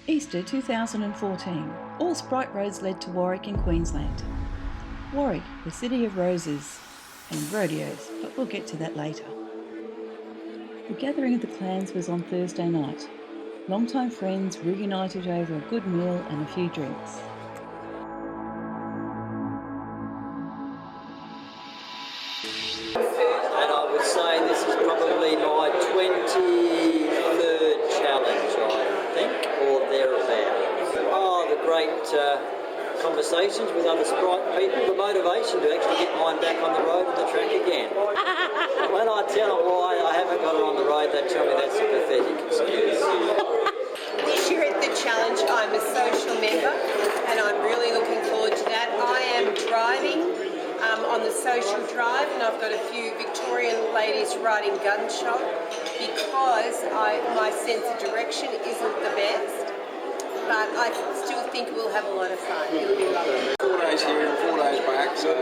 Easter 2014. All Sprite roads led to Warwick in Queensland. Warwick, the city of roses and rodeos, but we'll get to that later. The gathering of the clans was on Thursday night. Longtime friends reunited over a good meal and a few drinks. And I would say this is probably my 23rd challenge, I think, or thereabouts. Oh, the great conversations with other Sprite people, the motivation to actually get mine back on the road and the track again. When I tell them why I haven't got it on the road, they tell me that's a pathetic excuse. This year at the challenge, I'm a social member and I'm really looking forward to that. I am driving on the social drive and I've got a few Victorian ladies riding gunshot because my sense of direction isn't the best, but I still think we'll have a lot of fun. It'll be lovely. 4 days here and 4 days back, so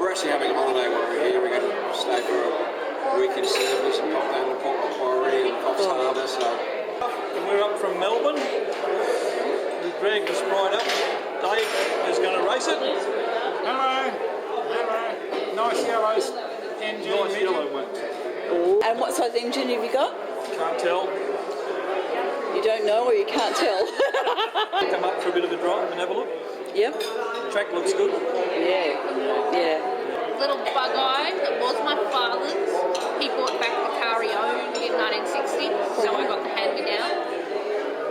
we're actually having a holiday while we're here. We're going to stay for a week in Surfers and pop down to Port Macquarie and Coffs Harbour. So. And we're up from Melbourne. We dragged the Sprite up. Dave is going to race it. Hello. Nice yellow engine. Nice yellow one. And what size engine have you got? Can't tell. You don't know or you can't tell? Come up for a bit of a drive and have a look. Yep. Track looks good. Yeah. Little bug-eye that was my father's. He bought back the car he owned in 1960, so I got the hand-me-down.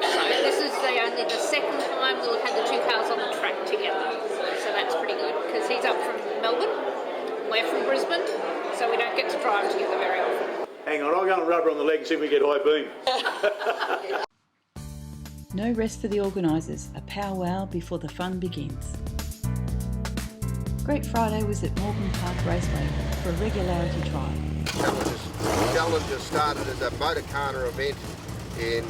So this is the second time we'll have had the two cars on the track together. So that's pretty good, because he's up from Melbourne, we're from Brisbane, so we don't get to drive together very often. Hang on, I'll go and rub her on the leg and see if we get high beam. No rest for the organisers, a powwow before the fun begins. Great Friday was at Morgan Park Raceway for a regularity trial. Challenges started as a motorcarner event in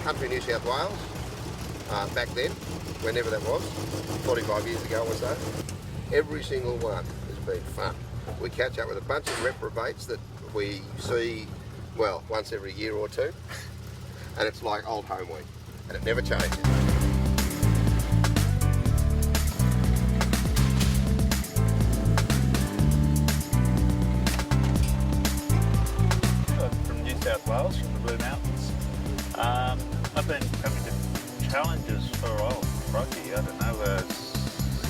country New South Wales, back then, whenever that was, 45 years ago or so. Every single one has been fun. We catch up with a bunch of reprobates that we see, well, once every year or two, and it's like old home week, and it never changes. From New South Wales, from the Blue Mountains. I've been coming to challenges for, crikey, I don't know,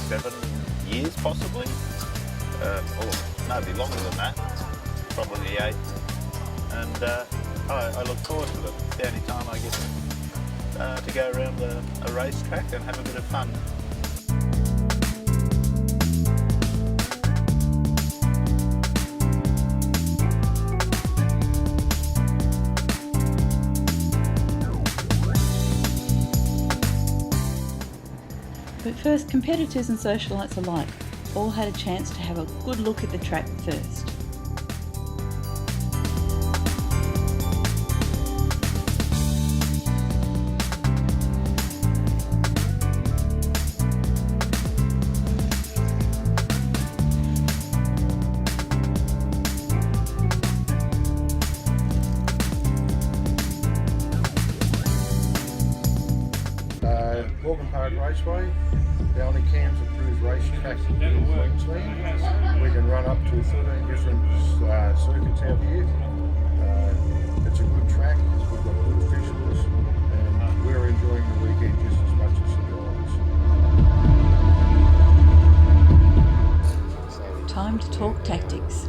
7 years possibly, or maybe longer than that, probably 8. And I look forward to them. The only time I get to go around a racetrack and have a bit of fun. But first, competitors and socialites alike all had a chance to have a good look at the track first. Morgan Park Raceway, the only CAMS approved racetrack in Queensland. We can run up to 13 different circuits out here. It's a good track, we've got good officials, and we're enjoying the weekend just as much as the drivers. Time to talk tactics.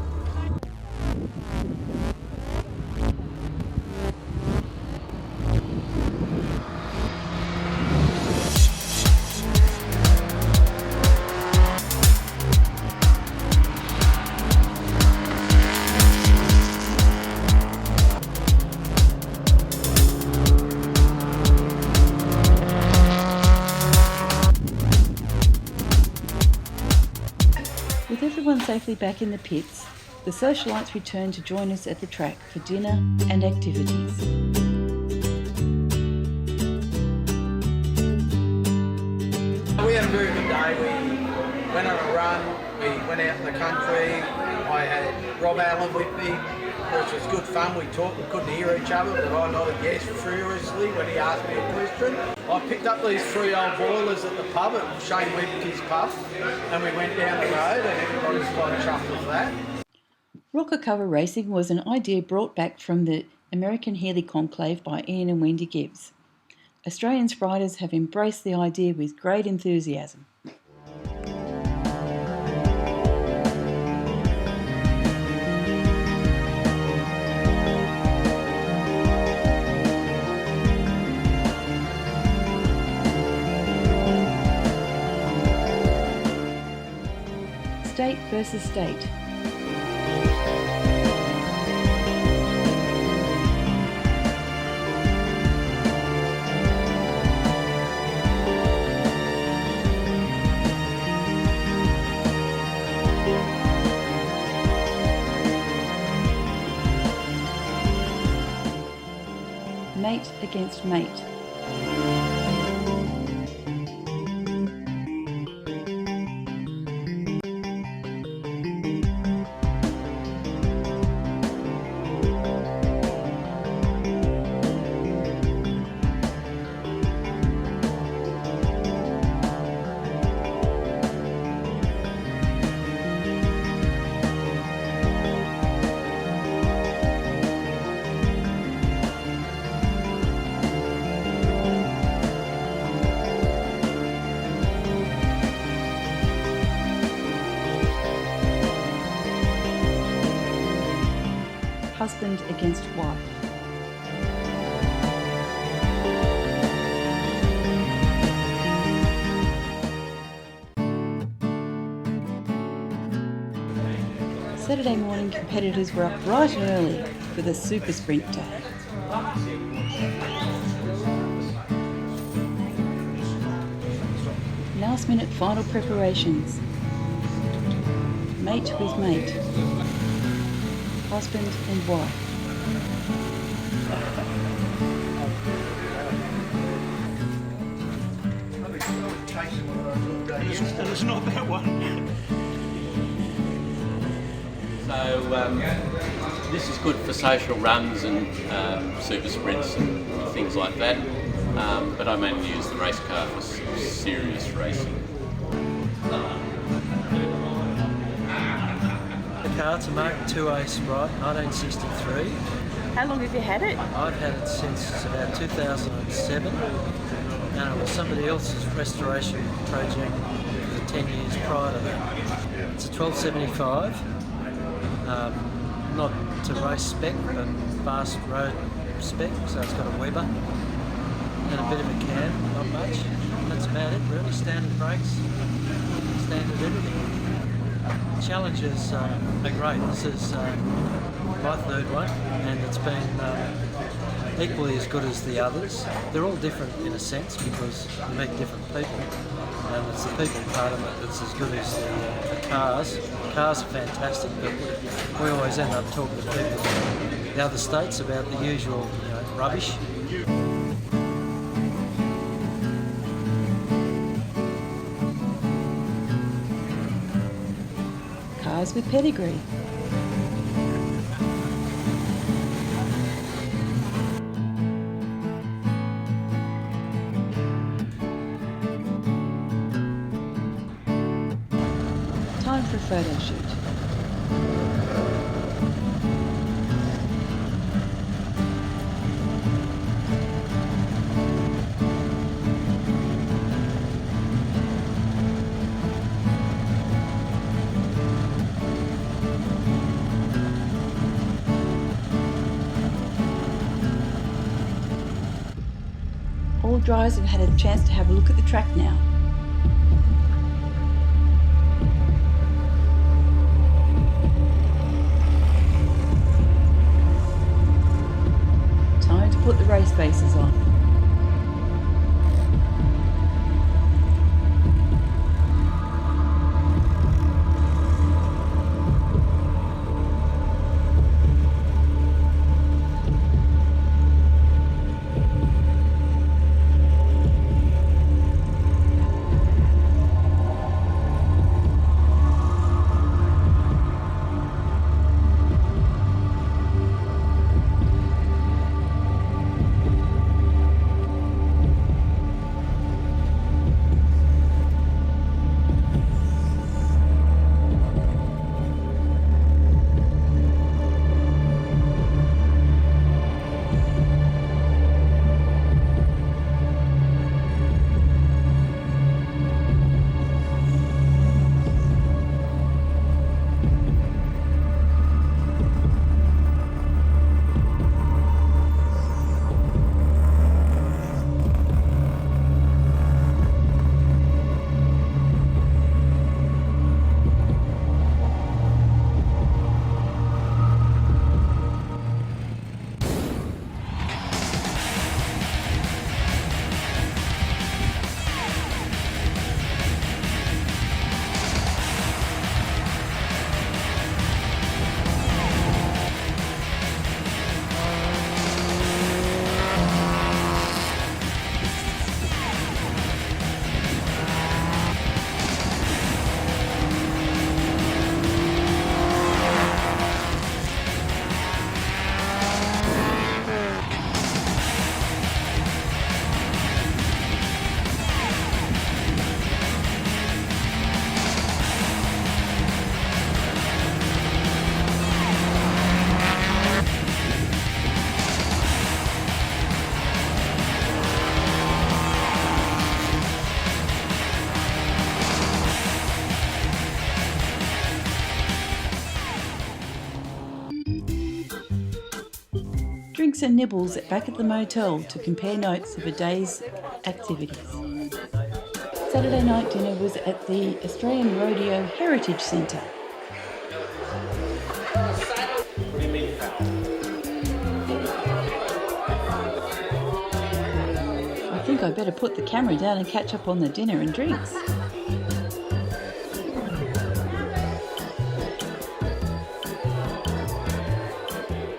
With everyone safely back in the pits, the socialites returned to join us at the track for dinner and activities. We had a very good day. We went on a run, we went out in the country, I had Rob Allen with me, which was good fun. We talked, we couldn't hear each other, but I nodded yes furiously when he asked me a question. I picked up these 3 old boilers at the pub at Shane Webster's pub, and we went down the road, and everybody's kind of chuffed with that. Rocker cover racing was an idea brought back from the American Healey Conclave by Ian and Wendy Gibbs. Australian Spriters have embraced the idea with great enthusiasm. State versus state. Mate against mate. Husband against wife. Saturday morning competitors were up bright and early for the Super Sprint Day. Last minute final preparations. Mate with mate. Husband and wife. And it's not that one. So this is good for social runs and super sprints and things like that. But I mainly use the race car for serious racing. The car, it's a Mark 2A Sprite, 1963. How long have you had it? I've had it since about 2007, and it was somebody else's restoration project for the 10 years prior to that. It's a 1275, not to race spec, but fast road spec, so it's got a Weber and a bit of a cam, not much. That's about it really, standard brakes, standard everything. Challenges are great. This is my third one, and it's been equally as good as the others. They're all different in a sense because you meet different people, and it's the people part of it that's as good as the cars. The cars are fantastic, but we always end up talking to people in the other states about the usual, rubbish. Cars with pedigree. Time for a photo shoot. All drivers have had a chance to have a look at the track now. Time to put the race faces on. drinks and nibbles back at the motel to compare notes of a day's activities. Saturday night dinner was at the Australian Rodeo Heritage Centre. I think I better put the camera down and catch up on the dinner and drinks.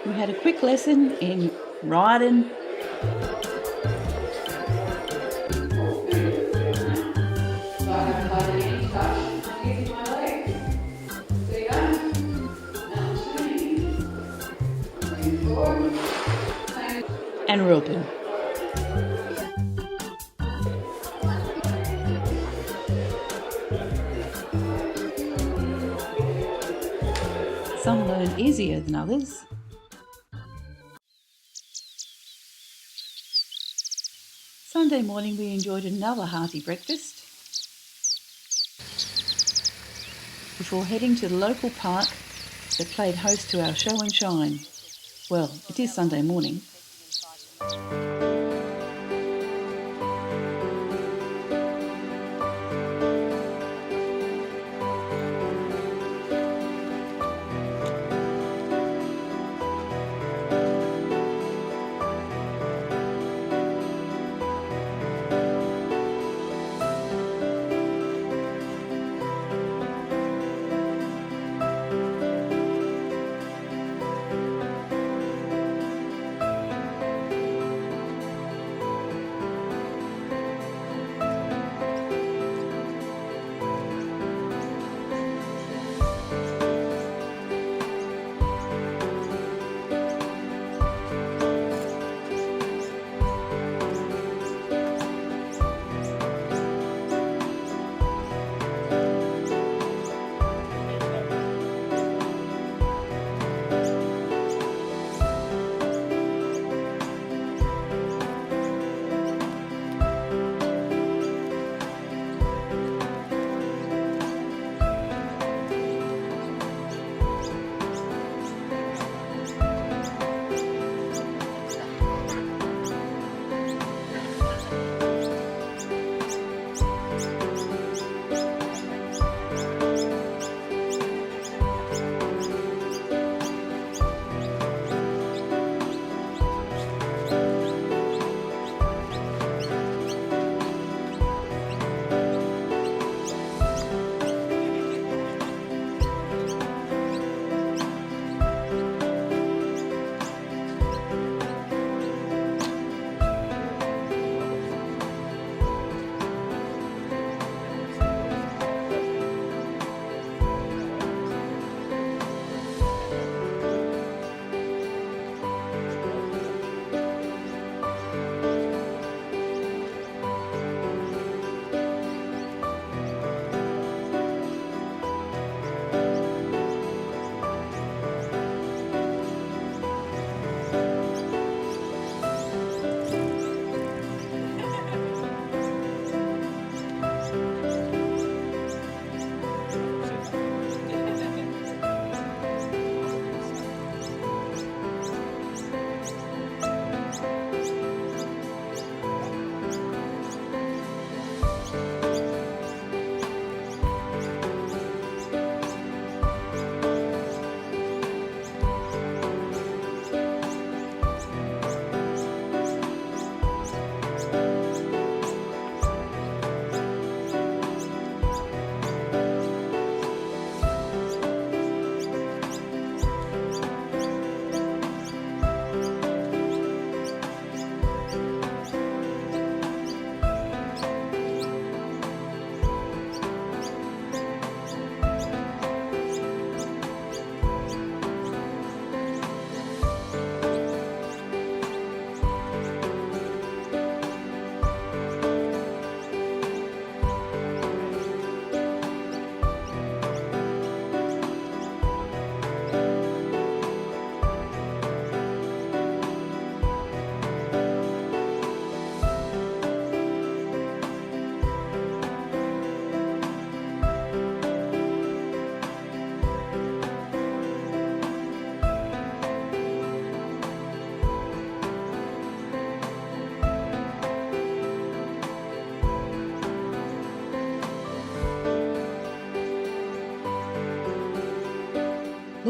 We had a quick lesson in riding. And roping. Some learn easier than others. Sunday morning we enjoyed another hearty breakfast before heading to the local park that played host to our show and shine. Well, it is Sunday morning.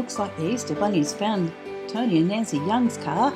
Looks like the Easter Bunny's found Tony and Nancy Young's car.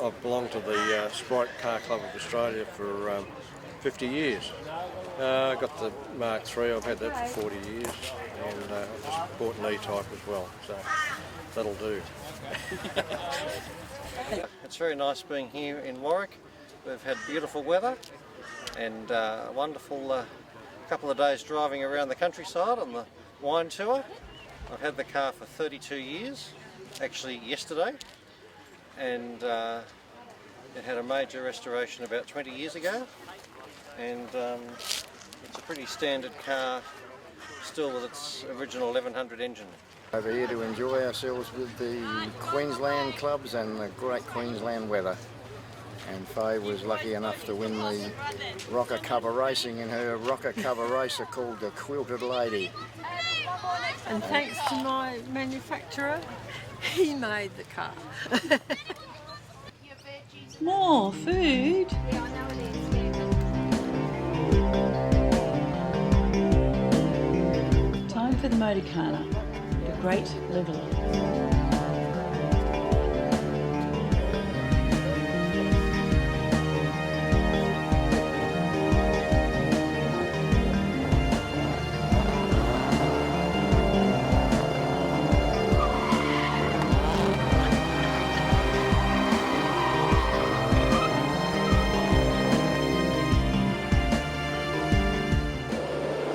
I've belonged to the Sprite Car Club of Australia for 50 years. I got the Mark III, I've had that for 40 years, and I've just bought an E-Type as well, so that'll do. It's very nice being here in Warwick. We've had beautiful weather and a wonderful couple of days driving around the countryside on the wine tour. I've had the car for 32 years, actually yesterday, and it had a major restoration about 20 years ago, and it's a pretty standard car still with its original 1100 engine. Over here to enjoy ourselves with the Queensland clubs and the great Queensland weather. And Faye was lucky enough to win the rocker cover racing in her rocker cover racer called the Quilted Lady. And thanks to my manufacturer, he made the car. More food? Time for the Motorcana, the great leveller.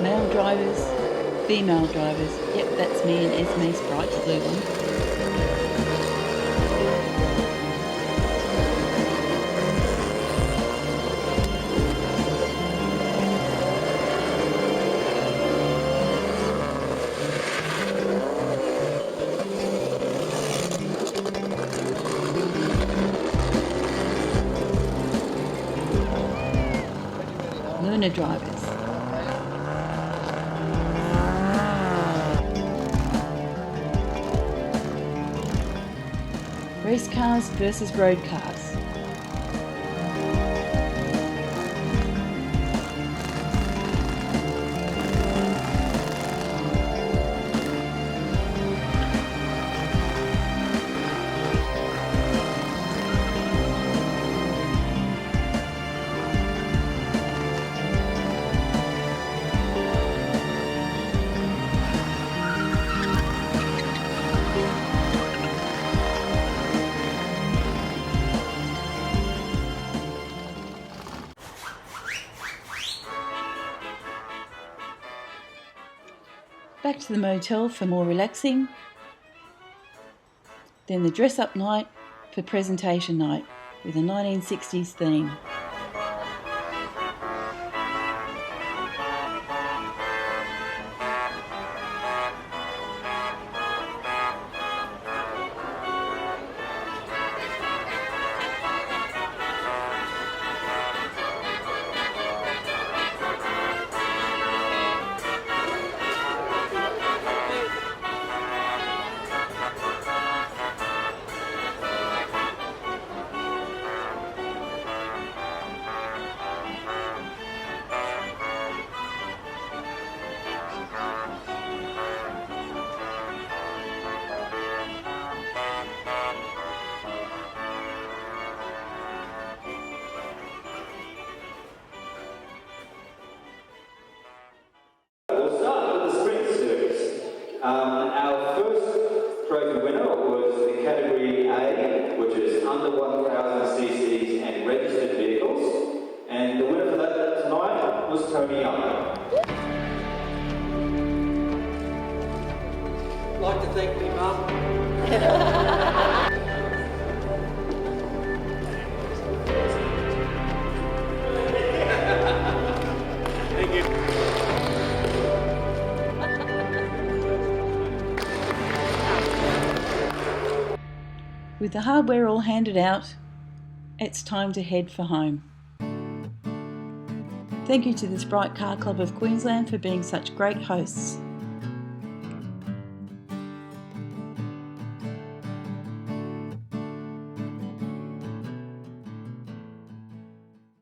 Male drivers, female drivers. Yep, that's me and Esme Sprite, the blue one. Learner drivers. Race cars versus road cars. back to the motel for more relaxing, then the dress-up night for presentation night with a 1960s theme. We'll start with the sprint series. Our first trophy winner was the category A, which is under 1,000 cc's and registered vehicles. And the winner for that tonight was Tony Young. I'd like to thank my mum. With the hardware all handed out, it's time to head for home. Thank you to the Sprite Car Club of Queensland for being such great hosts.